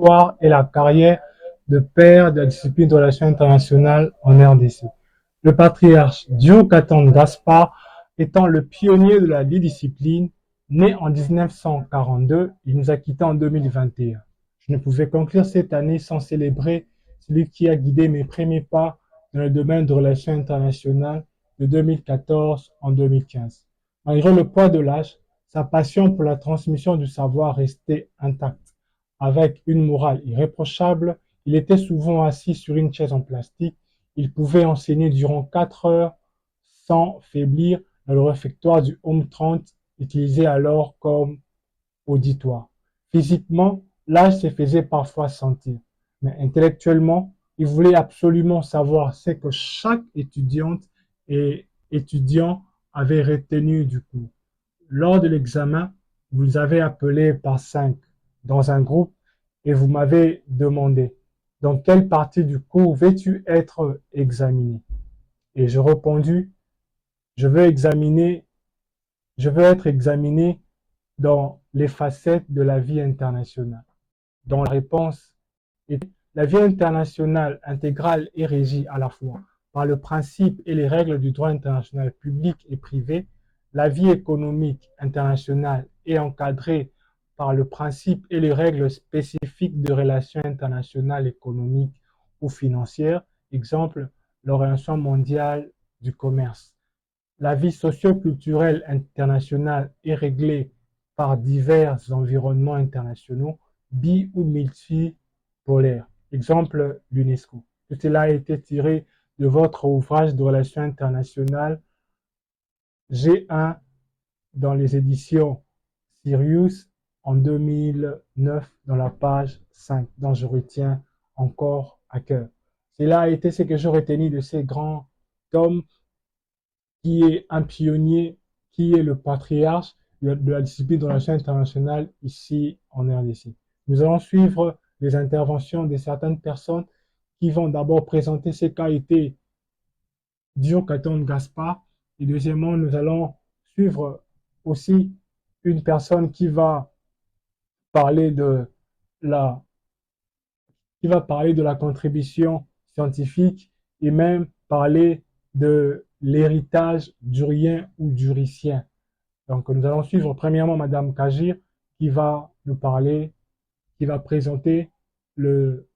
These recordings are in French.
l'histoire et la carrière de père de la discipline de relations internationales en RDC. Le patriarche Diocatan Gaspard étant le pionnier de la discipline, né en 1942, il nous a quittés en 2021. Je ne pouvais conclure cette année sans célébrer celui qui a guidé mes premiers pas dans le domaine de relations internationales de 2014 en 2015. Malgré le poids de l'âge, sa passion pour la transmission du savoir restait intacte. Avec une morale irréprochable, il était souvent assis sur une chaise en plastique. Il pouvait enseigner durant 4 heures sans faiblir dans le réfectoire du Home 30, utilisé alors comme auditoire. Physiquement, l'âge se faisait parfois sentir, mais intellectuellement, il voulait absolument savoir ce que chaque étudiante et étudiant avait retenu du cours. Lors de l'examen, vous avez appelé par 5 dans un groupe et vous m'avez demandé dans quelle partie du cours veux-tu être examiné? Et j'ai répondu, je veux examiner, je veux être examiné dans les facettes de la vie internationale. Dont la réponse est la vie internationale intégrale est régie à la fois par le principe et les règles du droit international public et privé. La vie économique internationale est encadrée par le principe et les règles spécifiques de relations internationales économiques ou financières, exemple l'Organisation mondiale du commerce. La vie socio-culturelle internationale est réglée par divers environnements internationaux, bi- ou multipolaires. Exemple, l'UNESCO. Tout cela a été tiré de votre ouvrage de relations internationales G1 dans les éditions Sirius en 2009 dans la page 5, dont je retiens encore à cœur. Cela a été ce que je retenais de ces grands tomes qui est un pionnier, qui est le patriarche de la discipline de relations internationales ici en RDC. Nous allons suivre les interventions de certaines personnes qui vont d'abord présenter ce qu'a été Diocatan Gaspard et deuxièmement, nous allons suivre aussi une personne parler de la, qui va parler de la contribution scientifique et même parler de l'héritage durien ou duricien. Donc, nous allons suivre premièrement Madame Kagir qui va nous parler, qui va présenter le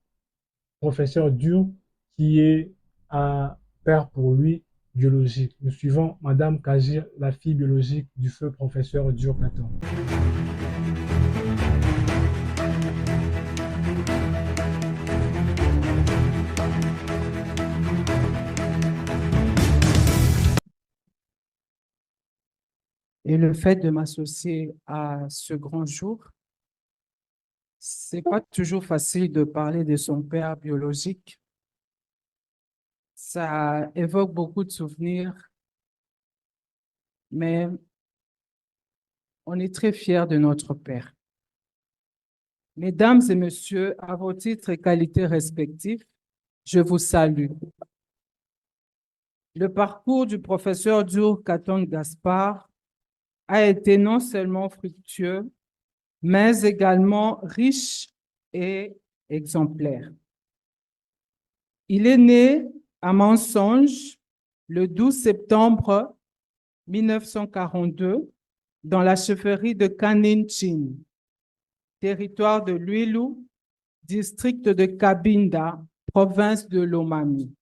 professeur Dur qui est un père pour lui biologique. Nous suivons Madame Kagir, la fille biologique du feu professeur Dur Katon. Et le fait de m'associer à ce grand jour, c'est pas toujours facile de parler de son père biologique. Ça évoque beaucoup de souvenirs, mais on est très fiers de notre père. Mesdames et messieurs, à vos titres et qualités respectifs, je vous salue. Le parcours du professeur Diocatan Gaspard a été non seulement fructueux, mais également riche et exemplaire. Il est né à Mensonge le 12 septembre 1942 dans la chefferie de Kaninchin, territoire de Lwilu, district de Cabinda, province de Lomami.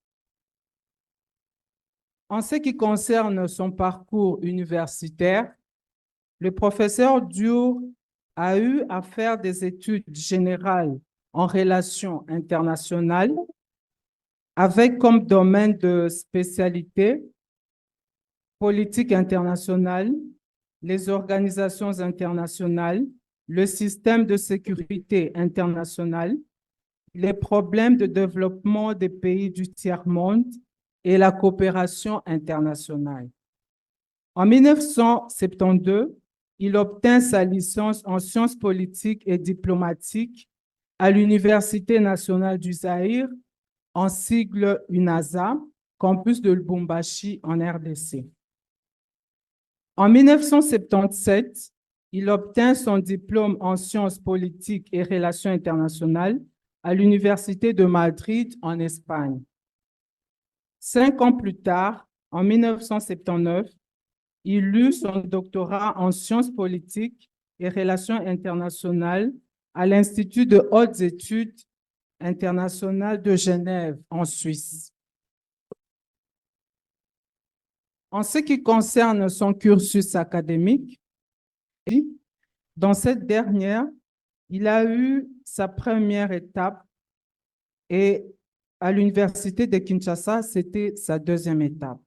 En ce qui concerne son parcours universitaire, le professeur Dur a eu à faire des études générales en relations internationales avec comme domaine de spécialité politique internationale, les organisations internationales, le système de sécurité internationale, les problèmes de développement des pays du tiers-monde et la coopération internationale. En 1972, il obtint sa licence en sciences politiques et diplomatiques à l'Université nationale du Zaïre, en sigle UNAZA, campus de Lubumbashi en RDC. En 1977, Il obtint son diplôme en sciences politiques et relations internationales à l'Université de Madrid en Espagne. 5 ans plus tard, en 1979, il eut son doctorat en sciences politiques et relations internationales à l'Institut de hautes études internationales de Genève, en Suisse. En ce qui concerne son cursus académique, dans cette dernière, il a eu sa première étape et à l'Université de Kinshasa, c'était sa deuxième étape.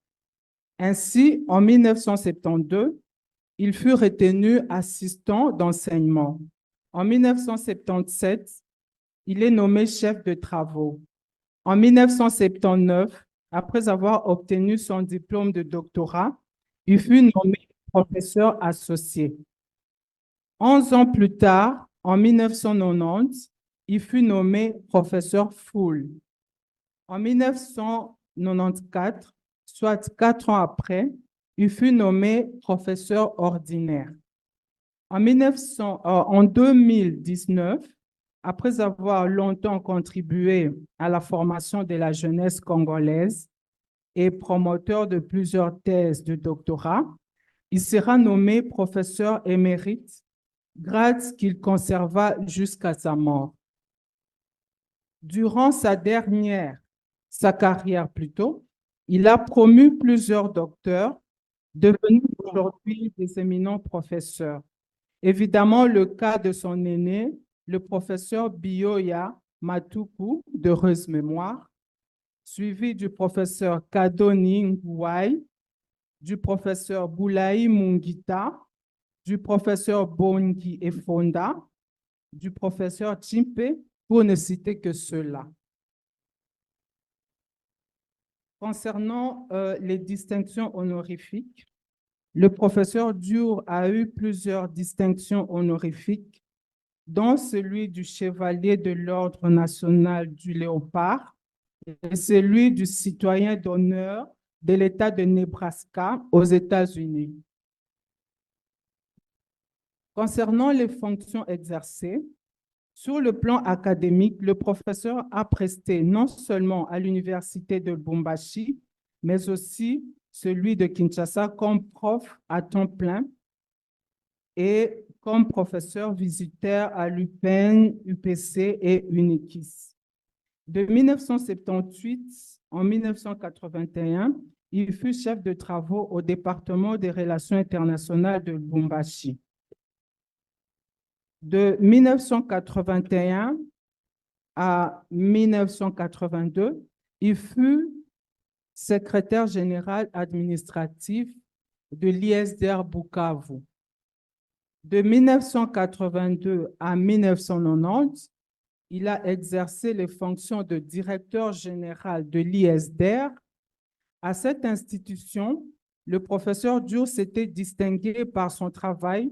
Ainsi, en 1972, il fut retenu assistant d'enseignement. En 1977, il est nommé chef de travaux. En 1979, après avoir obtenu son diplôme de doctorat, il fut nommé professeur associé. 11 ans plus tard, en 1990, il fut nommé professeur full. En 1994, soit 4 ans après, il fut nommé professeur ordinaire. En 2019, après avoir longtemps contribué à la formation de la jeunesse congolaise et promoteur de plusieurs thèses de doctorat, il sera nommé professeur émérite, grade qu'il conserva jusqu'à sa mort. Durant sa carrière plutôt, il a promu plusieurs docteurs, devenus aujourd'hui des éminents professeurs. Évidemment, le cas de son aîné, le professeur Bioya Matuku, d'heureuse mémoire, suivi du professeur Kadoni Ngouai, du professeur Boulaï Mungita, du professeur Bongi Efonda, du professeur Chimpe, pour ne citer que ceux-là. Concernant les distinctions honorifiques, le professeur Diour a eu plusieurs distinctions honorifiques, dont celui du chevalier de l'Ordre national du Léopard et celui du citoyen d'honneur de l'État de Nebraska aux États-Unis. Concernant les fonctions exercées, sur le plan académique, le professeur a presté non seulement à l'Université de Lubumbashi, mais aussi celui de Kinshasa comme prof à temps plein et comme professeur visiteur à l'UPEN, UPC et UNIKIS. De 1978 en 1981, il fut chef de travaux au département des relations internationales de Lubumbashi. De 1981 à 1982, il fut secrétaire général administratif de l'ISDR Bukavu. De 1982 à 1990, il a exercé les fonctions de directeur général de l'ISDR. À cette institution, le professeur Diour s'était distingué par son travail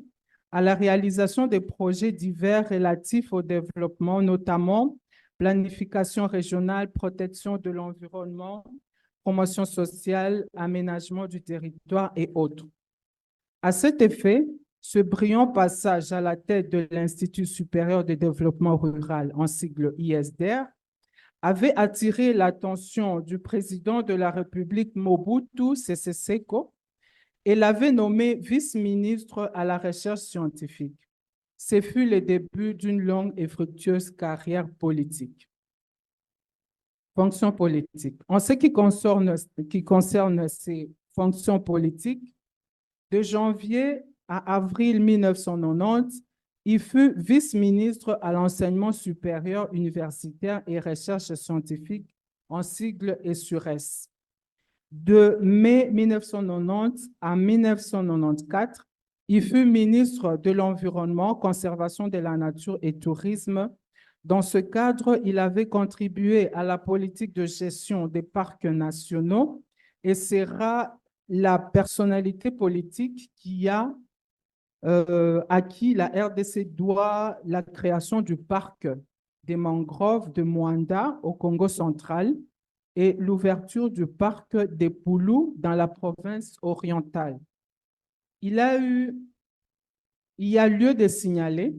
à la réalisation des projets divers relatifs au développement, notamment planification régionale, protection de l'environnement, promotion sociale, aménagement du territoire et autres. À cet effet, ce brillant passage à la tête de l'Institut supérieur de développement rural, en sigle ISDR, avait attiré l'attention du président de la République Mobutu Sese Seko et l'avait nommé vice-ministre à la recherche scientifique. Ce fut le début d'une longue et fructueuse carrière politique. Fonctions politiques. En ce qui concerne ces fonctions politiques, de janvier à avril 1990, il fut vice-ministre à l'enseignement supérieur universitaire et recherche scientifique, en sigle ESURES. De mai 1990 à 1994, il fut ministre de l'Environnement, Conservation de la Nature et Tourisme. Dans ce cadre, il avait contribué à la politique de gestion des parcs nationaux et sera la personnalité politique qui a à qui la RDC doit la création du parc des mangroves de Mwanda au Congo central et l'ouverture du parc des Poulous dans la province orientale. Il a eu Il y a lieu de signaler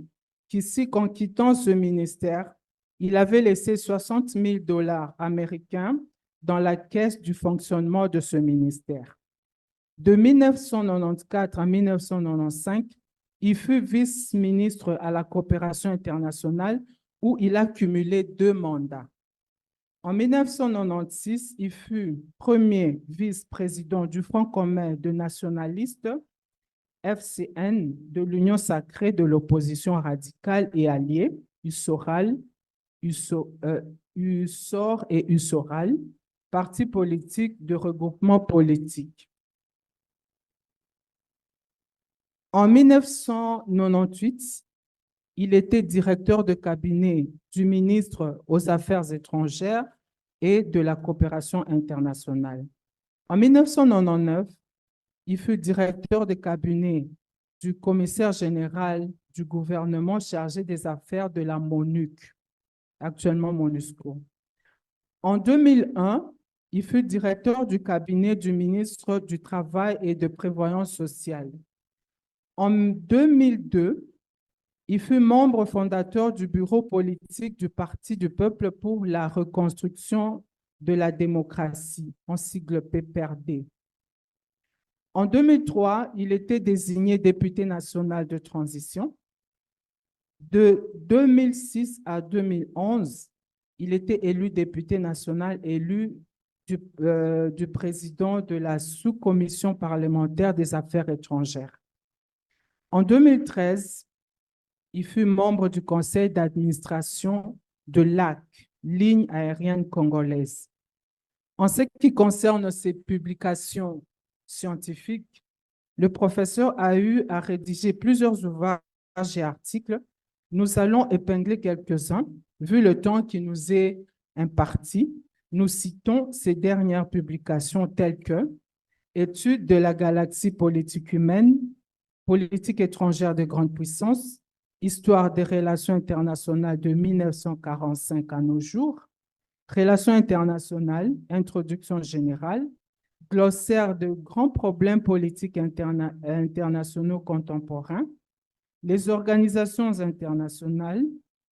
qu'ici, qu'en quittant ce ministère, il avait laissé 60 000 $ américains dans la caisse du fonctionnement de ce ministère. De 1994 à 1995, il fut vice-ministre à la coopération internationale où il a cumulé 2 mandats. En 1996, il fut premier vice-président du Front commun de nationalistes, FCN, de l'Union sacrée de l'opposition radicale et alliée, USORAL, USOR et USORAL, parti politique de regroupement politique. En 1998, il était directeur de cabinet du ministre aux Affaires étrangères et de la coopération internationale. En 1999, il fut directeur de cabinet du commissaire général du gouvernement chargé des affaires de la MONUC, actuellement MONUSCO. En 2001, il fut directeur du cabinet du ministre du Travail et de Prévoyance sociale. En 2002, il fut membre fondateur du bureau politique du Parti du peuple pour la reconstruction de la démocratie, en sigle PPRD. En 2003, il était désigné député national de transition. De 2006 à 2011, il était élu député national, élu du président de la sous-commission parlementaire des affaires étrangères. En 2013, il fut membre du conseil d'administration de LAC, Ligne aérienne congolaise. En ce qui concerne ses publications scientifiques, le professeur a eu à rédiger plusieurs ouvrages et articles. Nous allons épingler quelques-uns, vu le temps qui nous est imparti. Nous citons ses dernières publications telles que Études de la galaxie politique humaine, politique étrangère de grande puissance, Histoire des relations internationales de 1945 à nos jours, Relations internationales, Introduction générale, Glossaire de grands problèmes politiques internationaux contemporains, les organisations internationales,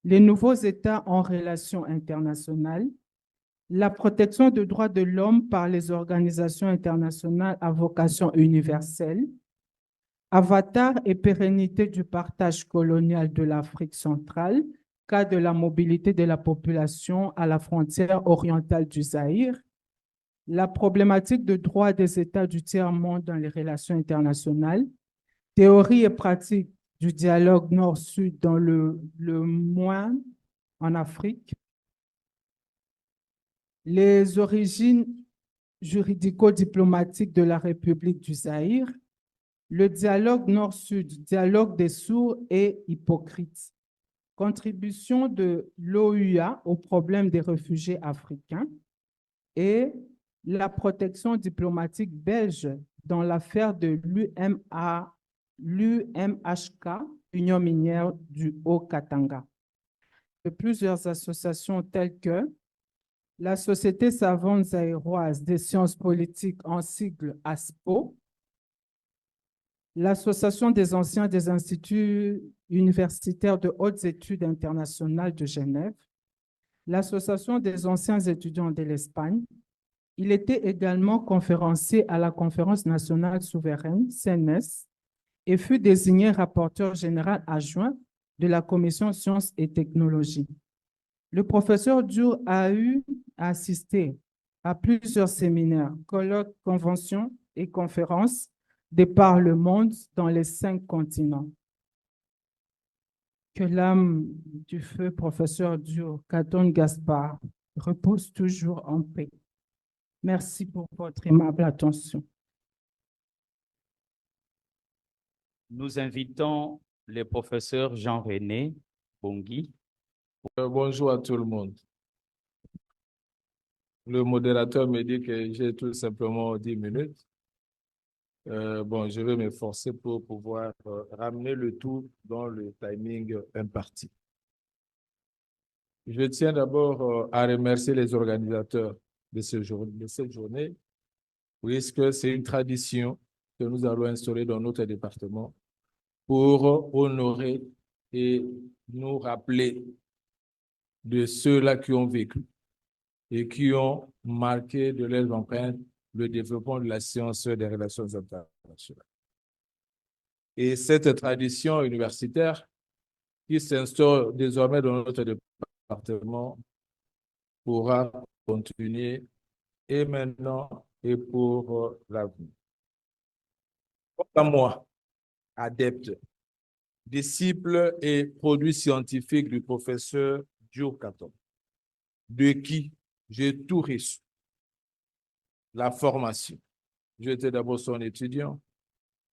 les nouveaux États en relations internationales, la protection des droits de l'homme par les organisations internationales à vocation universelle, Avatar et pérennité du partage colonial de l'Afrique centrale, cas de la mobilité de la population à la frontière orientale du Zaïre, la problématique de droit des États du tiers-monde dans les relations internationales, théorie et pratique du dialogue nord-sud dans le Moyen en Afrique, les origines juridico-diplomatiques de la République du Zaïre, le dialogue nord-sud, dialogue des sourds et hypocrites, contribution de l'OUA au problème des réfugiés africains et la protection diplomatique belge dans l'affaire de l'UMHK, Union minière du Haut-Katanga. De plusieurs associations telles que la Société savante zaïroise des sciences politiques en sigle ASPO, l'Association des anciens des instituts universitaires de hautes études internationales de Genève, l'Association des anciens étudiants de l'Espagne. Il était également conférencier à la Conférence nationale souveraine, CNS, et fut désigné rapporteur général adjoint de la Commission sciences et technologies. Le professeur Diour a eu à assister à plusieurs séminaires, colloques, conventions et conférences de par le monde dans les 5 continents. Que l'âme du feu professeur Diour Katon Gaspard repose toujours en paix. Merci pour votre aimable attention. Nous invitons le professeur Jean-René Bongui. Bonjour à tout le monde. Le modérateur me dit que j'ai tout simplement 10 minutes. Je vais m'efforcer pour pouvoir ramener le tout dans le timing imparti. Je tiens d'abord à remercier les organisateurs de cette journée, puisque c'est une tradition que nous allons instaurer dans notre département pour honorer et nous rappeler de ceux-là qui ont vécu et qui ont marqué de leurs empreintes le développement de la science des relations internationales. Et cette tradition universitaire qui s'instaure désormais dans notre département pourra continuer et maintenant et pour l'avenir. Quant à moi, adepte, disciple et produit scientifique du professeur Diouf Katom, de qui j'ai tout reçu, la formation. J'étais d'abord son étudiant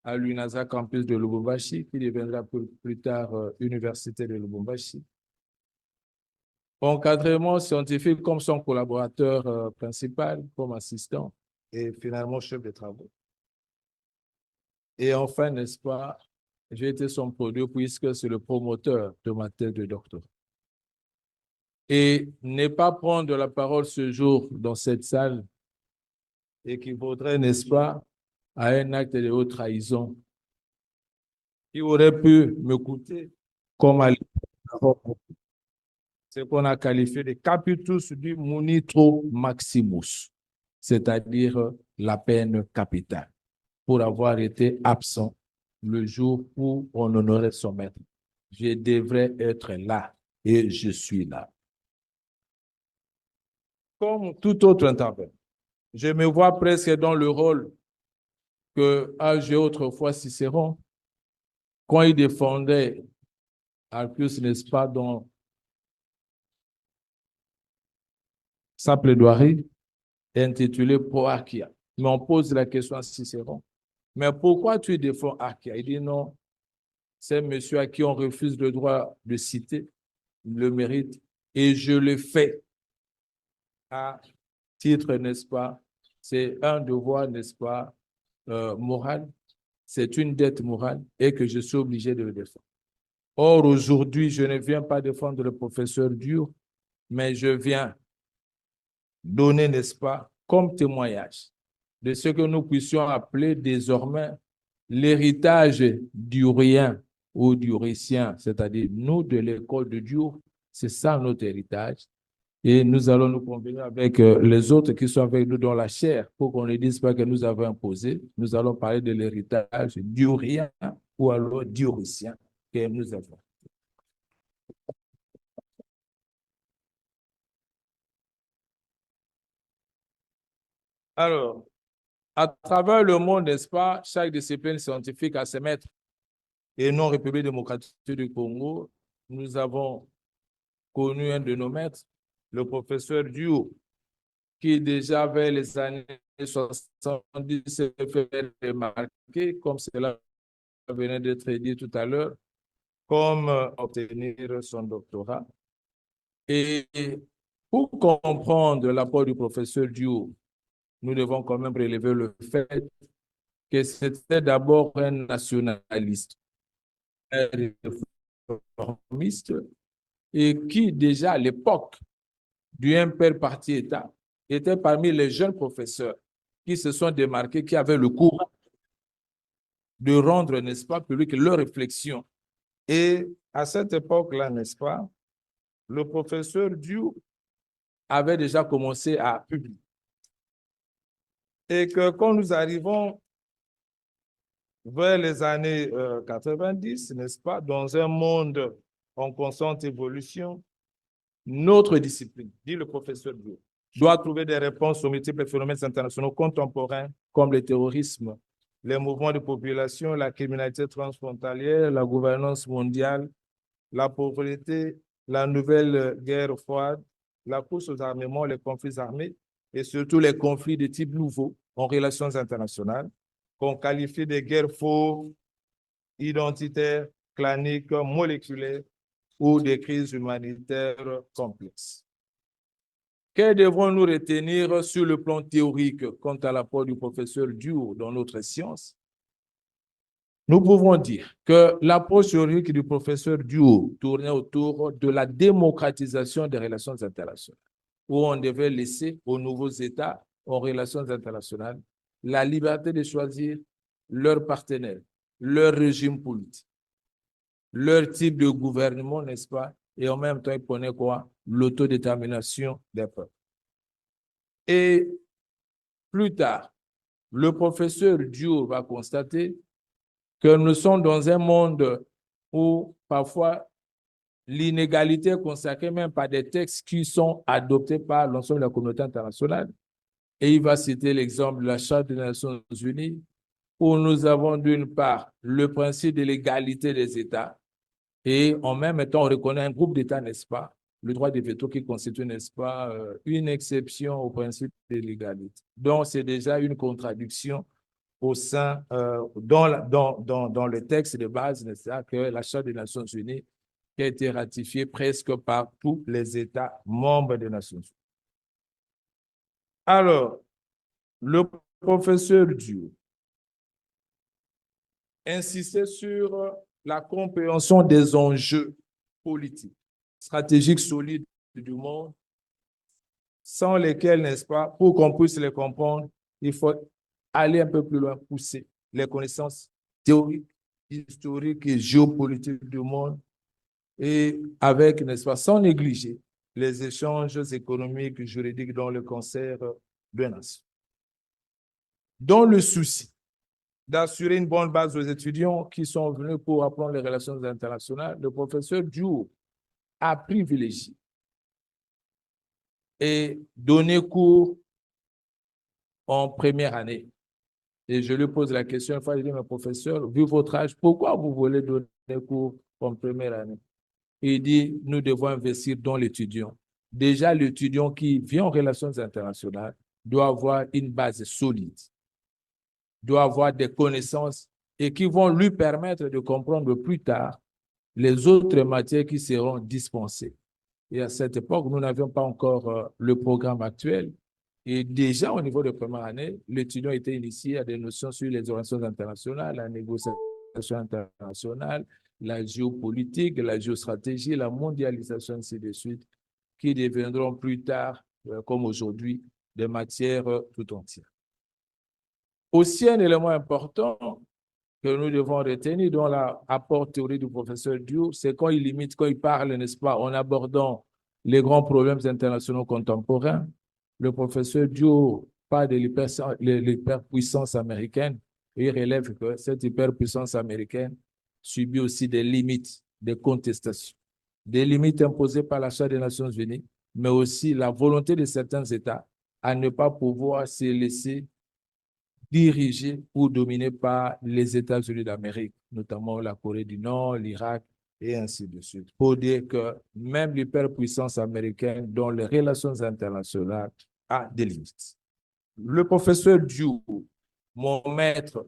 à l'UNASA campus de Lubumbashi, qui deviendra plus tard Université de Lubumbashi. Encadrement scientifique comme son collaborateur principal, comme assistant, et finalement chef de travaux. Et enfin, n'est-ce pas, j'ai été son produit puisque c'est le promoteur de ma thèse de doctorat. Et ne pas prendre la parole ce jour dans cette salle équivaudrait, n'est-ce pas, à un acte de haute trahison qui aurait pu me coûter comme à ce qu'on a qualifié de capitus du munitro maximus, c'est-à-dire la peine capitale, pour avoir été absent le jour où on honorait son maître. Je devrais être là et je suis là. Comme tout autre intervenant, je me vois presque dans le rôle que a joué autrefois Cicéron quand il défendait Arcus, n'est-ce pas, dans sa plaidoirie intitulée Pro Archia. Mais on pose la question à Cicéron. Mais pourquoi tu défends Archia? Il dit non, c'est monsieur à qui on refuse le droit de citer, le mérite, et je le fais à titre, n'est-ce pas? C'est un devoir, n'est-ce pas, moral. C'est une dette morale et que je suis obligé de le défendre. Or, aujourd'hui, je ne viens pas défendre le professeur Diouf, mais je viens donner, n'est-ce pas, comme témoignage de ce que nous puissions appeler désormais l'héritage diurien ou diuricien, c'est-à-dire nous de l'école de Diouf, c'est ça notre héritage. Et nous allons nous combiner avec les autres qui sont avec nous dans la chair pour qu'on ne dise pas que nous avons imposé. Nous allons parler de l'héritage diurien ou alors diuricien que nous avons. Alors, à travers le monde, n'est-ce pas, chaque discipline scientifique a ses maîtres. Et non République démocratique du Congo, nous avons connu un de nos maîtres, le professeur Diouf, qui déjà vers les années 70 s'est fait remarquer, comme cela venait d'être dit tout à l'heure, comme obtenir son doctorat. Et pour comprendre l'apport du professeur Diouf, nous devons quand même relever le fait que c'était d'abord un nationaliste, un réformiste, et qui déjà à l'époque du MPR Parti État était parmi les jeunes professeurs qui se sont démarqués, qui avaient le courage de rendre, n'est-ce pas, public leurs réflexions. Et à cette époque-là, n'est-ce pas, le professeur Diouf avait déjà commencé à publier. Et que quand nous arrivons vers les années 90, n'est-ce pas, dans un monde en constante évolution, notre discipline, dit le professeur Diouf, doit trouver des réponses aux multiples phénomènes internationaux contemporains comme le terrorisme, les mouvements de population, la criminalité transfrontalière, la gouvernance mondiale, la pauvreté, la nouvelle guerre froide, la course aux armements, les conflits armés et surtout les conflits de type nouveau en relations internationales qu'on qualifie de guerres fauves, identitaires, claniques, moléculaires ou des crises humanitaires complexes. Que devrons-nous retenir sur le plan théorique quant à l'apport du professeur Diouf dans notre science? Nous pouvons dire que l'approche théorique du professeur Diouf tournait autour de la démocratisation des relations internationales, où on devait laisser aux nouveaux États en relations internationales la liberté de choisir leurs partenaires, leur régime politique. leur type de gouvernement, n'est-ce pas? Et en même temps, il prenait quoi? L'autodétermination des peuples. Et plus tard, le professeur Diou va constater que nous sommes dans un monde où parfois l'inégalité est consacrée même par des textes qui sont adoptés par l'ensemble de la communauté internationale. Et il va citer l'exemple de la Charte des Nations Unies, où nous avons d'une part le principe de l'égalité des États, et en même temps, on reconnaît un groupe d'États, n'est-ce pas, le droit de veto qui constitue, n'est-ce pas, une exception au principe de l'égalité. Donc, c'est déjà une contradiction au sein, dans le texte de base, n'est-ce pas, que la Charte des Nations Unies qui a été ratifiée presque par tous les États membres des Nations Unies. Alors, le professeur Diou insistait sur la compréhension des enjeux politiques, stratégiques solides du monde, sans lesquels, n'est-ce pas, pour qu'on puisse les comprendre, il faut aller un peu plus loin, pousser les connaissances théoriques, historiques et géopolitiques du monde, et avec, n'est-ce pas, sans négliger les échanges économiques, juridiques dans le concert de nations. Dans le souci d'assurer une bonne base aux étudiants qui sont venus pour apprendre les relations internationales, le professeur Diou a privilégié et donné cours en première année. Et je lui pose la question, une fois, je dis, mais professeur, vu votre âge, pourquoi vous voulez donner cours en première année? Et il dit, nous devons investir dans l'étudiant. Déjà, l'étudiant qui vient en relations internationales doit avoir une base solide, doit avoir des connaissances et qui vont lui permettre de comprendre plus tard les autres matières qui seront dispensées. Et à cette époque, nous n'avions pas encore le programme actuel. Et déjà, au niveau de première année, l'étudiant était initié à des notions sur les relations internationales, la négociation internationale, la géopolitique, la géostratégie, la mondialisation, ainsi de suite, qui deviendront plus tard, comme aujourd'hui, des matières tout entières. Aussi, un élément important que nous devons retenir dans l'apport théorique du professeur Diou, c'est quand il parle, n'est-ce pas, en abordant les grands problèmes internationaux contemporains. Le professeur Diou parle de l'hyperpuissance américaine et il relève que cette hyperpuissance américaine subit aussi des limites, des contestations, des limites imposées par la Charte des Nations Unies, mais aussi la volonté de certains États à ne pas pouvoir se laisser dirigé ou dominé par les États-Unis d'Amérique, notamment la Corée du Nord, l'Irak, et ainsi de suite. Pour dire que même l'hyperpuissance américaine dans les relations internationales a des limites. Le professeur Diou, mon maître,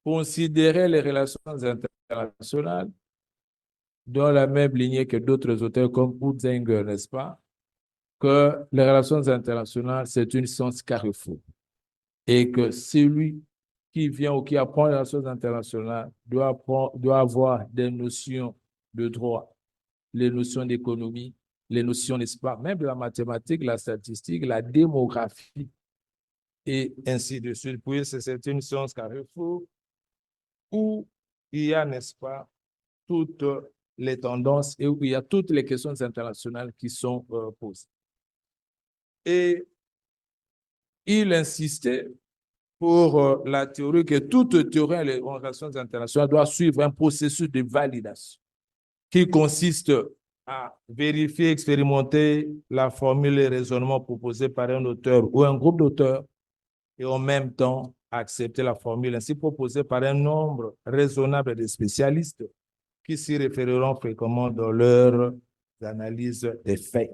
considérait les relations internationales dans la même lignée que d'autres auteurs comme Huizinga, n'est-ce pas? Que les relations internationales, c'est une science carrefour. Et que celui qui vient ou qui apprend les relations internationales doit avoir des notions de droit, les notions d'économie, les notions, n'est-ce pas, même de la mathématique, la statistique, la démographie, et ainsi de suite. Puis c'est une science carrefour où il y a, n'est-ce pas, toutes les tendances et où il y a toutes les questions internationales qui sont posées. Et il insistait pour la théorie que toute théorie en relations internationales doit suivre un processus de validation qui consiste à vérifier, expérimenter la formule et raisonnement proposé par un auteur ou un groupe d'auteurs et en même temps accepter la formule ainsi proposée par un nombre raisonnable de spécialistes qui s'y référeront fréquemment dans leur analyse des faits.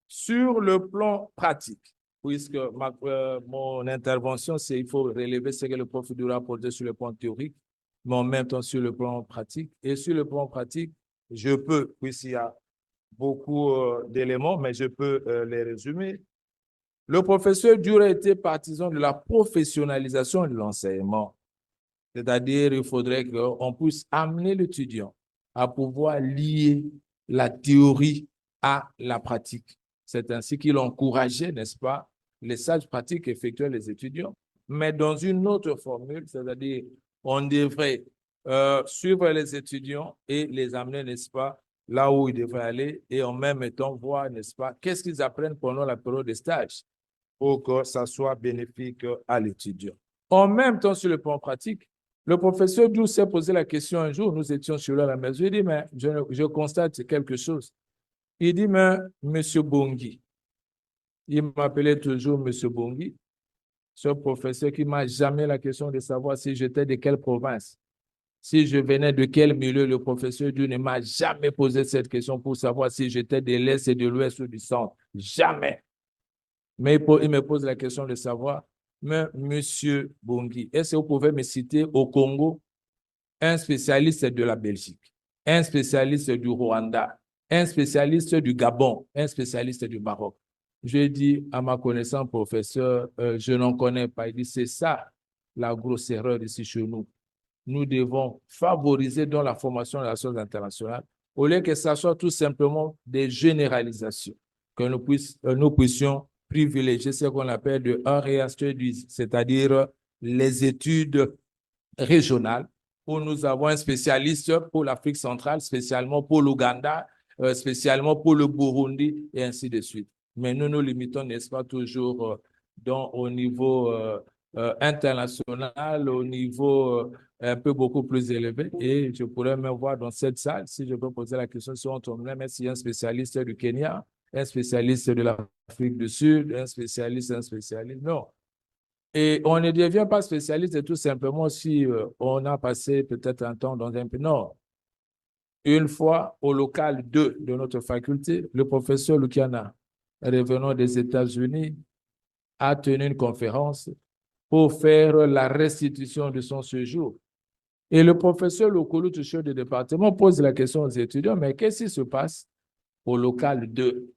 Sur le plan pratique, puisque mon intervention, c'est il faut relever ce que le prof Diou a apporté sur le plan théorique, mais en même temps sur le plan pratique. Et sur le plan pratique, je peux, puisqu'il y a beaucoup d'éléments, mais je peux les résumer. Le professeur Diou a été partisan de la professionnalisation de l'enseignement. C'est-à-dire, il faudrait qu'on puisse amener l'étudiant à pouvoir lier la théorie à la pratique. C'est ainsi qu'il encourageait, n'est-ce pas, les stages pratiques qu'effectuaient les étudiants, mais dans une autre formule, c'est-à-dire on devrait suivre les étudiants et les amener, n'est-ce pas, là où ils devraient aller et en même temps voir, n'est-ce pas, qu'est-ce qu'ils apprennent pendant la période de stage pour que ça soit bénéfique à l'étudiant. En même temps, sur le plan pratique, le professeur Dou s'est posé la question un jour, nous étions sur lui à la maison, il dit, mais je constate quelque chose. Il dit, mais Monsieur Bongui, il m'appelait toujours Monsieur Bongui, ce professeur qui m'a jamais la question de savoir si j'étais de quelle province. Si je venais de quel milieu, le professeur Dou ne m'a jamais posé cette question pour savoir si j'étais de l'Est et de l'Ouest ou du Centre. Jamais. Mais il me pose la question de savoir, mais Monsieur Bongui, est-ce que vous pouvez me citer au Congo un spécialiste de la Belgique, un spécialiste du Rwanda, un spécialiste du Gabon, un spécialiste du Maroc? Je dis à ma connaissance, professeur, je n'en connais pas. Il dit, c'est ça la grosse erreur ici chez nous. Nous devons favoriser dans la formation des relations internationales, au lieu que ça soit tout simplement des généralisations, que nous puissions privilégier ce qu'on appelle de area studies, c'est-à-dire les études régionales, où nous avons un spécialiste pour l'Afrique centrale, spécialement pour l'Ouganda, spécialement pour le Burundi, et ainsi de suite. Mais nous nous limitons, n'est-ce pas, toujours au niveau international, au niveau un peu beaucoup plus élevé. Et je pourrais même voir dans cette salle, si je peux poser la question sur ton nom, mais s'il y a un spécialiste du Kenya, un spécialiste de l'Afrique du Sud, un spécialiste. Non. Et on ne devient pas spécialiste tout simplement si on a passé peut-être un temps dans un pays. Non. Une fois au local 2 de notre faculté, le professeur Lukiana, revenant des États-Unis, a tenu une conférence pour faire la restitution de son séjour. Et le professeur Lokolo, chef du département, pose la question aux étudiants, mais qu'est-ce qui se passe au local 2?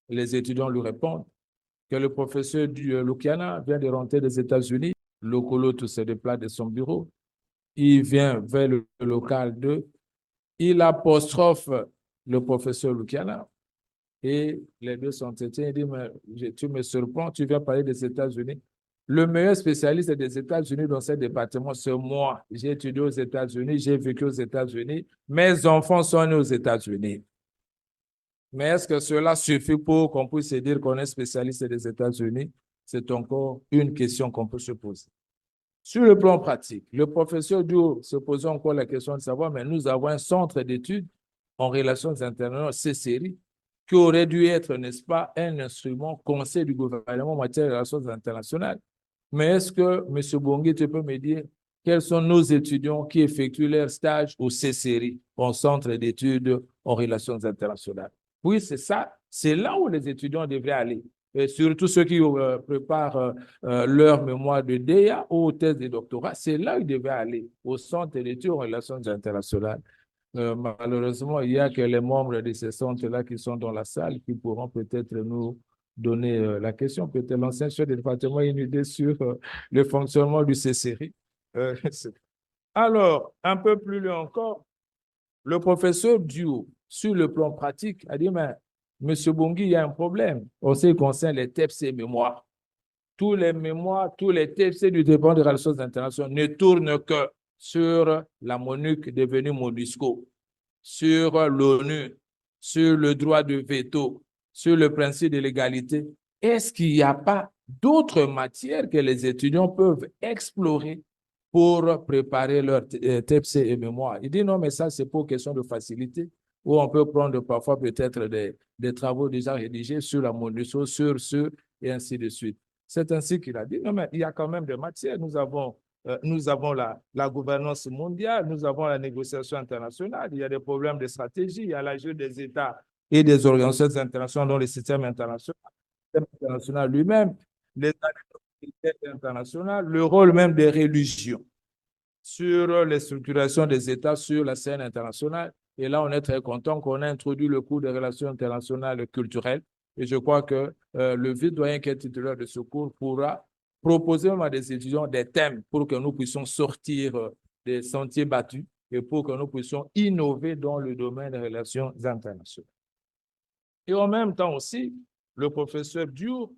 Les étudiants lui répondent que le professeur Lukiana vient de rentrer des États-Unis. Lokolo se déplace de son bureau. Il vient vers le local 2. Il apostrophe le professeur Lukiana. Et les deux s'entretiennent. Il dit, mais tu me surprends, tu viens parler des États-Unis. Le meilleur spécialiste des États-Unis dans ce département, c'est moi. J'ai étudié aux États-Unis, j'ai vécu aux États-Unis. Mes enfants sont nés aux États-Unis. Mais est-ce que cela suffit pour qu'on puisse dire qu'on est spécialiste des États-Unis? C'est encore une question qu'on peut se poser. Sur le plan pratique, le professeur Dio se posait encore la question de savoir, mais nous avons un centre d'études en relations internationales, CCRI, qui aurait dû être, n'est-ce pas, un instrument conseil du gouvernement en matière de relations internationales. Mais est-ce que, M. Bongui, tu peux me dire quels sont nos étudiants qui effectuent leur stage au CCRI, au Centre d'études en relations internationales? Oui, c'est ça. C'est là où les étudiants devraient aller. Et surtout ceux qui préparent leur mémoire de DEA ou thèse de doctorat, c'est là où ils devaient aller, au Centre d'études en relations internationales. Malheureusement, il n'y a que les membres de ces centres-là qui sont dans la salle qui pourront peut-être nous donner la question. Peut-être l'ancien chef de département a une idée sur le fonctionnement du CCRI. Alors, un peu plus loin encore, le professeur Dio, sur le plan pratique, a dit, mais M. Bongui, il y a un problème. En ce qui concerne les TEPS et mémoires. Tous les mémoires, tous les TEPS du département des relations internationales ne tournent que sur la MONUC devenue MONUSCO, sur l'ONU, sur le droit de veto, sur le principe de l'égalité. Est-ce qu'il n'y a pas d'autres matières que les étudiants peuvent explorer pour préparer leur TEPS et mémoire? Il dit non, mais ça, c'est pour question de facilité, où on peut prendre parfois peut-être des travaux déjà rédigés sur la MONUSCO, sur ce, et ainsi de suite. C'est ainsi qu'il a dit, non, mais il y a quand même des matières. Nous avons la gouvernance mondiale, nous avons la négociation internationale, il y a des problèmes de stratégie, il y a l'ajout des États et des organisations internationales dans le système international lui-même, les internationales, le rôle même des religions sur les structurations des États sur la scène internationale. Et là, on est très content qu'on ait introduit le cours des relations internationales culturelles. Et je crois que le vice-doyen qui est titulaire de ce cours pourra proposer à des étudiants des thèmes pour que nous puissions sortir des sentiers battus et pour que nous puissions innover dans le domaine des relations internationales. Et en même temps aussi, le professeur Diour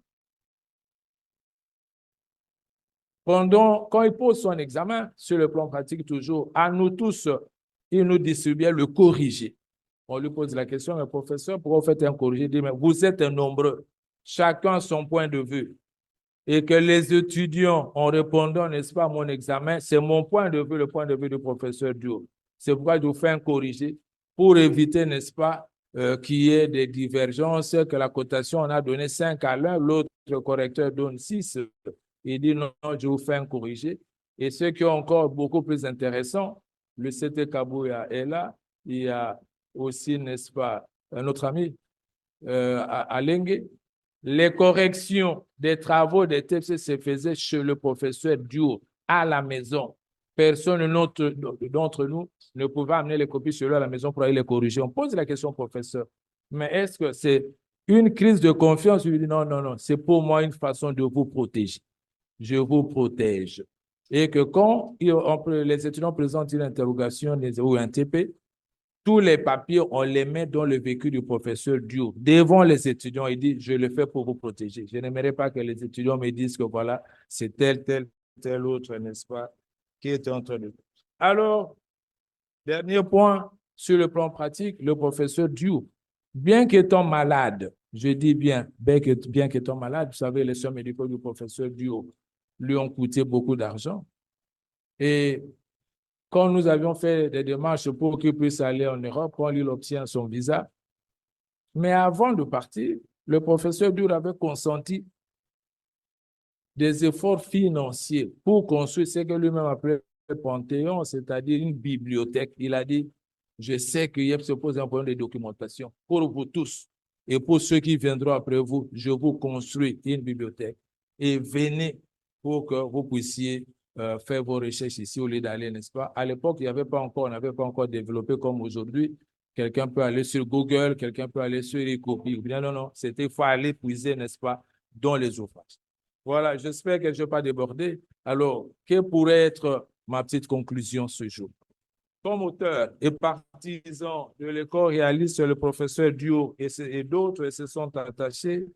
quand il pose son examen, sur le plan pratique toujours, à nous tous, il nous distribuait le corrigé. On lui pose la question, mais professeur, pourquoi vous faites un corrigé? Il dit, mais vous êtes nombreux, chacun son point de vue. Et que les étudiants, en répondant, n'est-ce pas, à mon examen, c'est mon point de vue, le point de vue du professeur Dio. C'est pourquoi je vous fais un corrigé pour éviter, n'est-ce pas, qu'il y ait des divergences, que la cotation, on a donné 5 à l'un, l'autre correcteur donne 6. Il dit non, je vous fais un corrigé. Et ce qui est encore beaucoup plus intéressant, le CT Kabouya est là. Il y a aussi, n'est-ce pas, un autre ami, Alengue. Les corrections des travaux des TFC se faisaient chez le professeur Dio à la maison. Personne d'entre nous ne pouvait amener les copies chez lui à la maison pour aller les corriger. On pose la question au professeur, mais est-ce que c'est une crise de confiance? Il dit non, non, non, c'est pour moi une façon de vous protéger. Je vous protège. Et que quand les étudiants présentent une interrogation ou un TP, tous les papiers, on les met dans le véhicule du professeur Dio, devant les étudiants. Il dit, je le fais pour vous protéger. Je n'aimerais pas que les étudiants me disent que voilà, c'est tel autre, n'est-ce pas, qui est en train de... Alors, dernier point, sur le plan pratique, le professeur Dio, bien qu'étant malade, je dis bien qu'étant malade, vous savez, les soins médicaux du professeur Dio lui ont coûté beaucoup d'argent. Et quand nous avions fait des démarches pour qu'il puisse aller en Europe, quand il obtient son visa, mais avant de partir, le professeur Dur avait consenti des efforts financiers pour construire ce que lui-même appelait le Panthéon, c'est-à-dire une bibliothèque. Il a dit, je sais qu'il se pose un problème de documentation. Pour vous tous et pour ceux qui viendront après vous, je vous construis une bibliothèque et venez pour que vous puissiez faire vos recherches ici au lieu d'aller, n'est-ce pas? À l'époque, on n'avait pas encore développé comme aujourd'hui. Quelqu'un peut aller sur Google, quelqu'un peut aller sur les copies. Non, non, c'était il faut aller puiser, n'est-ce pas, dans les ouvrages. Voilà, j'espère que je n'ai pas débordé. Alors, quelle pourrait être ma petite conclusion ce jour? Comme auteur et partisan de l'école réaliste, le professeur Dio et d'autres se sont attachés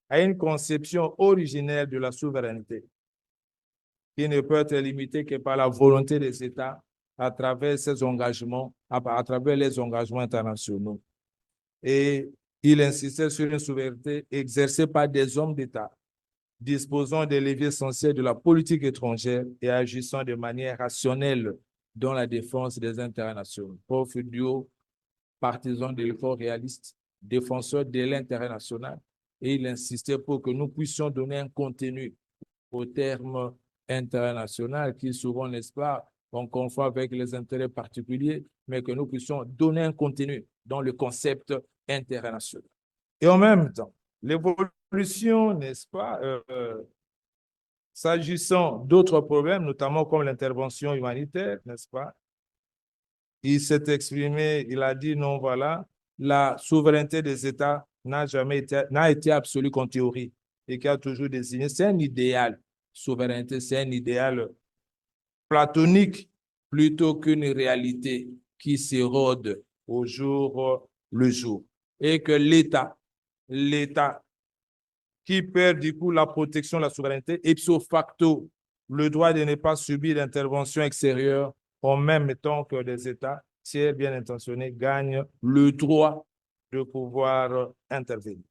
à une conception originelle de la souveraineté qui ne peut être limitée que par la volonté des États à travers ces engagements, à travers les engagements internationaux. Et il insistait sur une souveraineté exercée par des hommes d'État, disposant des leviers essentiels de la politique étrangère et agissant de manière rationnelle dans la défense des intérêts nationaux. Prof. Dio, partisan de l'effort réaliste, défenseur de l'intérêt national, et il insistait pour que nous puissions donner un contenu au terme international qui souvent, n'est-ce pas, on confond avec les intérêts particuliers, mais que nous puissions donner un contenu dans le concept international. Et en même temps, l'évolution, n'est-ce pas, s'agissant d'autres problèmes, notamment comme l'intervention humanitaire, n'est-ce pas, il s'est exprimé, il a dit non, voilà, la souveraineté des États n'a été absolue qu'en théorie et qui a toujours désigné, c'est un idéal. Souveraineté, c'est un idéal platonique plutôt qu'une réalité qui s'érode au jour le jour. Et que l'État qui perd du coup la protection de la souveraineté, ipso facto, le droit de ne pas subir d'intervention extérieure en même temps que les États tiers bien intentionnés gagnent le droit de pouvoir intervenir.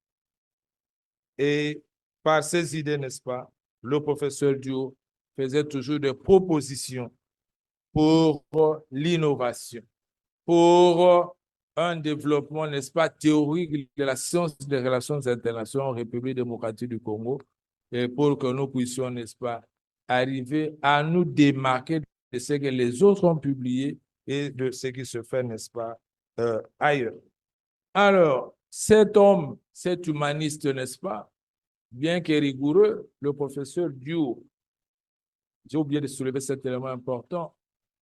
Et par ces idées, n'est-ce pas, le professeur Dio faisait toujours des propositions pour l'innovation, pour un développement, n'est-ce pas, théorique de la science des relations internationales en République démocratique du Congo, et pour que nous puissions, n'est-ce pas, arriver à nous démarquer de ce que les autres ont publié et de ce qui se fait, n'est-ce pas, ailleurs. Alors, cet homme, cet humaniste, n'est-ce pas, bien que rigoureux, le professeur Dio, j'ai oublié de soulever cet élément important,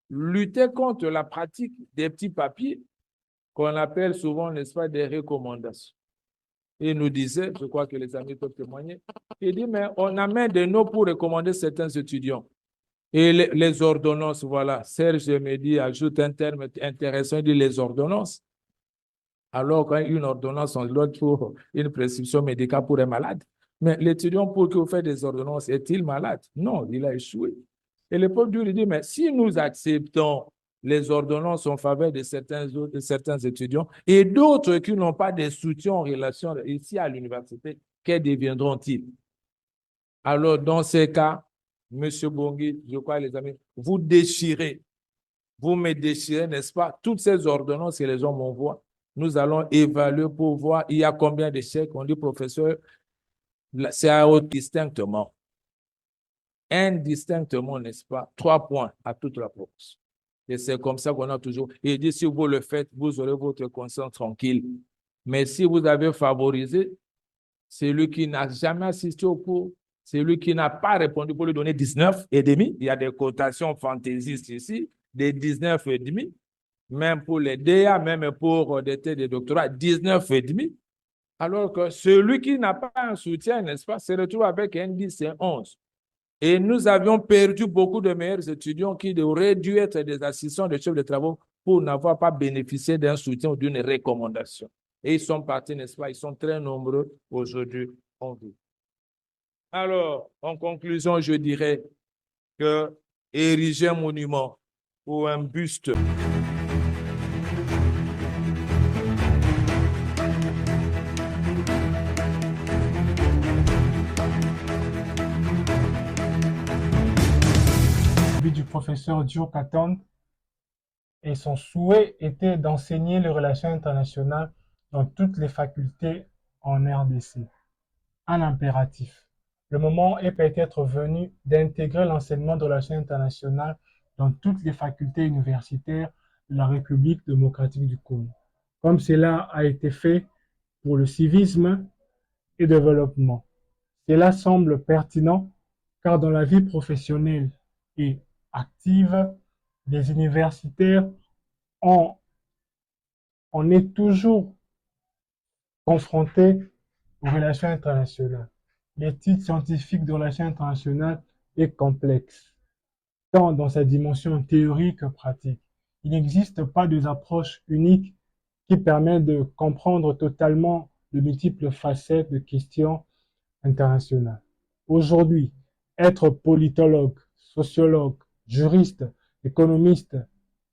luttait contre la pratique des petits papiers qu'on appelle souvent, n'est-ce pas, des recommandations. Il nous disait, je crois que les amis peuvent témoigner, il dit, mais on amène des noms pour recommander certains étudiants. Et les ordonnances, voilà, Serge me dit, ajoute un terme intéressant, il dit les ordonnances. Alors, quand une ordonnance, on doit pour une prescription médicale pour un malade, Mais l'étudiant pour qui vous faites des ordonnances, est-il malade? Non, il a échoué. Et le peuple lui dit, mais si nous acceptons les ordonnances en faveur de certains étudiants et d'autres qui n'ont pas de soutien en relation ici à l'université, que deviendront-ils? Alors, dans ces cas, M. Bongui, je crois, les amis, vous déchirez, vous me déchirez, n'est-ce pas? Toutes ces ordonnances que les gens m'envoient, nous allons évaluer pour voir il y a combien de chèques. On dit, professeur, c'est indistinctement. Indistinctement, n'est-ce pas? 3 points à toute la proposition. Et c'est comme ça qu'on a toujours. Il dit, si vous le faites, vous aurez votre conscience tranquille. Mais si vous avez favorisé, celui qui n'a jamais assisté au cours, celui qui n'a pas répondu pour lui donner 19,5. Il y a des cotations fantaisistes ici, des 19,5. Même pour les DA, même pour des thèses de doctorat, 19,5. Alors que celui qui n'a pas un soutien, n'est-ce pas, se retrouve avec un 10 et 11. Et nous avions perdu beaucoup de meilleurs étudiants qui auraient dû être des assistants de chefs de travaux pour n'avoir pas bénéficié d'un soutien ou d'une recommandation. Et ils sont partis, n'est-ce pas? Ils sont très nombreux aujourd'hui en vie. Alors, en conclusion, je dirais que ériger un monument ou un buste Du professeur Diop Katong, et son souhait était d'enseigner les relations internationales dans toutes les facultés en RDC. Un impératif. Le moment est peut-être venu d'intégrer l'enseignement de relations internationales dans toutes les facultés universitaires de la République démocratique du Congo, comme cela a été fait pour le civisme et développement. Cela semble pertinent car dans la vie professionnelle et active, les universitaires, on est toujours confrontés aux relations internationales. L'étude scientifique de relations internationales est complexe, tant dans sa dimension théorique que pratique. Il n'existe pas de approche unique qui permet de comprendre totalement de multiples facettes de questions internationales. Aujourd'hui, être politologue, sociologue, juriste, économiste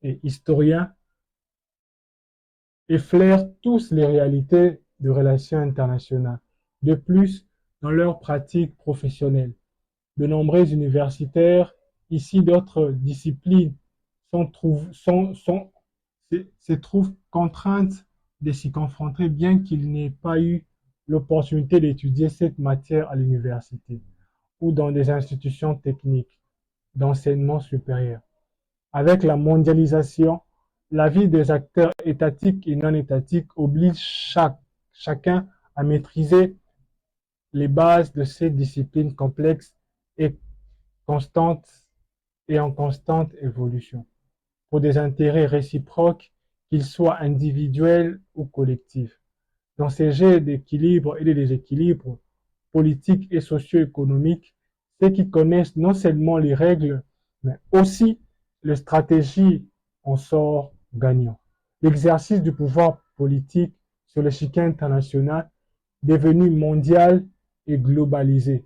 et historien effleurent tous les réalités de relations internationales. De plus, dans leur pratique professionnelle, de nombreux universitaires issus d'autres disciplines se trouvent contraintes de s'y confronter bien qu'ils n'aient pas eu l'opportunité d'étudier cette matière à l'université ou dans des institutions techniques d'enseignement supérieur. Avec la mondialisation, la vie des acteurs étatiques et non étatiques oblige chacun à maîtriser les bases de ces disciplines complexes et constantes et en constante évolution, pour des intérêts réciproques, qu'ils soient individuels ou collectifs. Dans ces jeux d'équilibre et de déséquilibre politiques et socio-économiques, ceux qui connaissent non seulement les règles, mais aussi les stratégies en sortent gagnants. L'exercice du pouvoir politique sur l'échiquier international, devenu mondial et globalisé,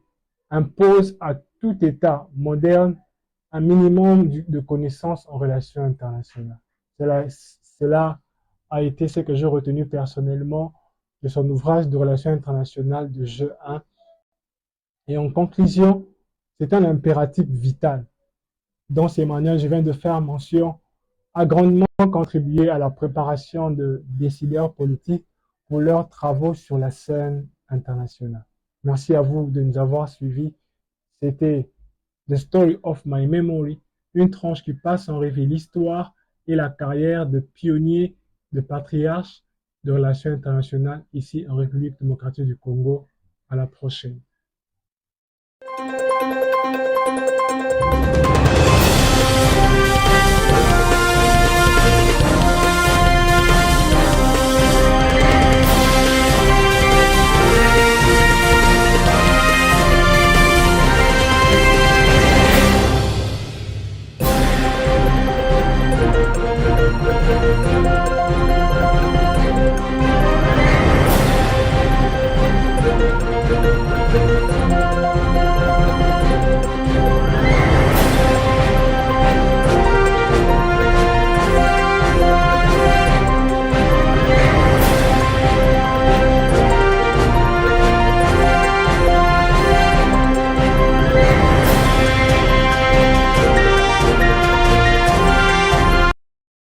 impose à tout État moderne un minimum de connaissances en relations internationales. Cela a été ce que j'ai retenu personnellement de son ouvrage de relations internationales de jeu 1. Et en conclusion, c'est un impératif vital. Dans ces manières, je viens de faire mention, a grandement contribué à la préparation de décideurs politiques pour leurs travaux sur la scène internationale. Merci à vous de nous avoir suivis. C'était The Story of My Memory, une tranche qui passe en revue l'histoire et la carrière de pionniers, de patriarches de relations internationales ici en République démocratique du Congo. À la prochaine.